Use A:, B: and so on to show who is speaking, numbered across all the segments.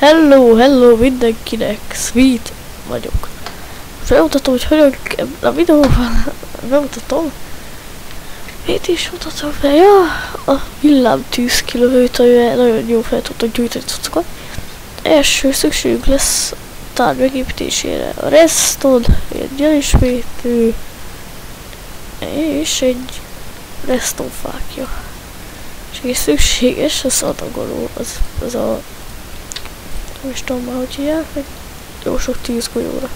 A: Hello mindenkinek, Sweet vagyok. Bemutatom, hogy hogyan a videóban bemutatom. Mit is mutatom fel? Ja, a villámtűz kilövőt, amivel nagyon jó fel tudtok gyújtani cuccokat. Első szükségünk lesz tárgy megépítésére a redstone, egy gyelismétő és egy redstone fákja. És szükséges az adagoló, az a nem is tudom már, hogy hívják, hogy jó sok tűzgolyóra.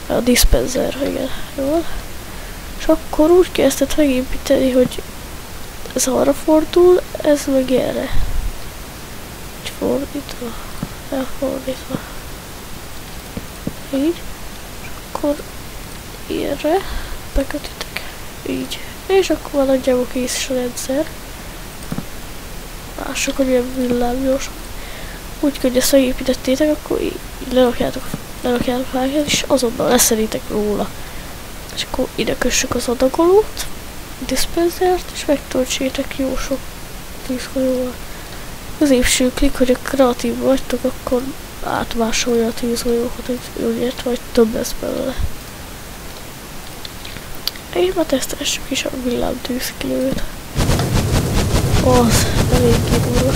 A: A dispenser, igen, jól. És akkor úgy kezdett megépíteni, hogy ez arra fordul, ez meg erre. Így fordítva, elfordítva. Így. És akkor erre bekötitek. Így. És akkor nagyjából kész is a rendszer. Lássuk, hogy milyen villámgyors. Úgy, hogy ezt megépítettétek, akkor így lerakjátok fákját, és azonnal leszeritek róla. És akkor ide kössük az adagolót, dispenzert, és megtöltsétek jó sok tűzgolyóval. Középső klik, hogy a kreatív vagytok, akkor átmásolja a tűzgolyókat, hogy úgy vagy több lesz belőle. És már tesztelessük is a villámtűzkilőt. Az eléggé durva.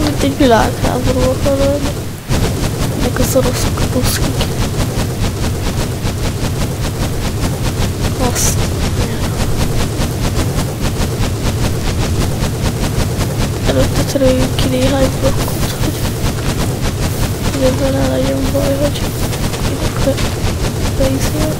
A: Itt egy világháború akar lenni. Ennek az oroszok a buszkik. Azt. Előtte törőjünk ki néhány blokkot, hogy ebben ne legyen baj, hogy ide beizél.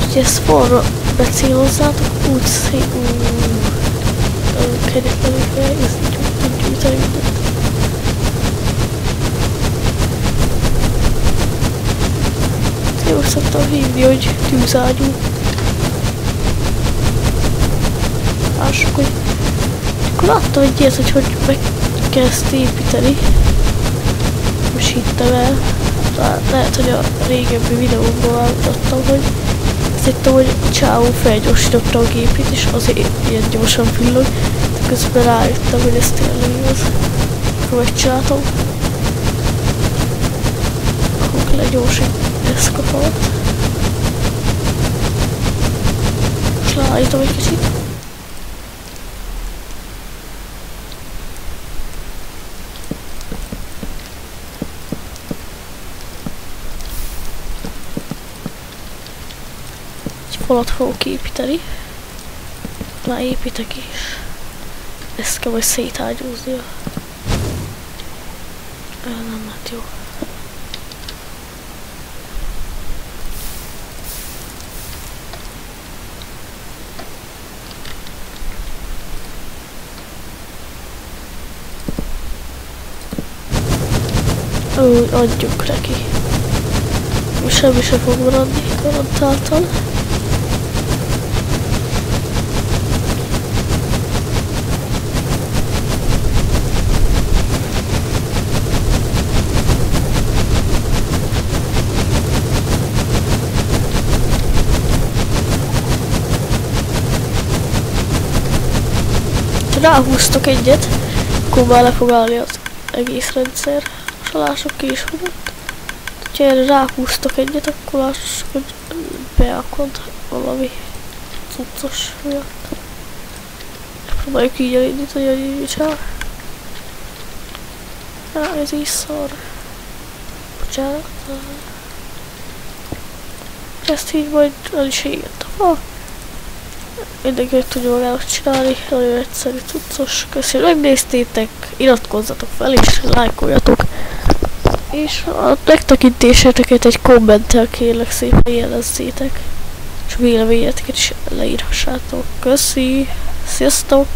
A: Úgyhogy ezt falra becélozzátok, úgy szép, nagyon kegyetlenül felhúzni, tudjuk gyűjteni mindent. Én úgy szoktam hívni, hogy tűzágyú. Lássuk, hogy akkor láttam egy ilyet, hogy meg kell ezt építeni. Most hittem el. Lehet, hogy a régebbi videóban elmutattam, hogy azt hittem, hogy a csávó felgyorsította a gépét, és azért ilyen gyorsan villog, de közben rájöttem, hogy ez tényleg igaz. Akkor megcsináltam. Akkor legyorsítani ezt a falat. És leállítom egy kicsit. Falat fogok építeni. Már építek is. Ezt kell majd szétágyúznia. Nem, hát jó. Adjuk neki. Semmi sem fog maradni, garantáltan. Ráhúztok egyet, akkor már le fog állni az egész rendszer. Most lássuk ki is hozott. Ha erre ráhúztok egyet, akkor lássuk, hogy beakad valami cuccos miatt. Próbáljuk így elindítani, hogy így csinál. Ez is szar. Bocsánat. Ezt így majd el is égett a fa. Mindenki meg tudja magának csinálni, nagyon egyszerű cuccos. Köszönöm, hogy megnéztétek, iratkozzatok fel és lájkoljatok. És a megtekintéseteket egy kommenttel kérlek szépen jelezzétek. És véleményeteket is leírhassátok. Köszi, sziasztok!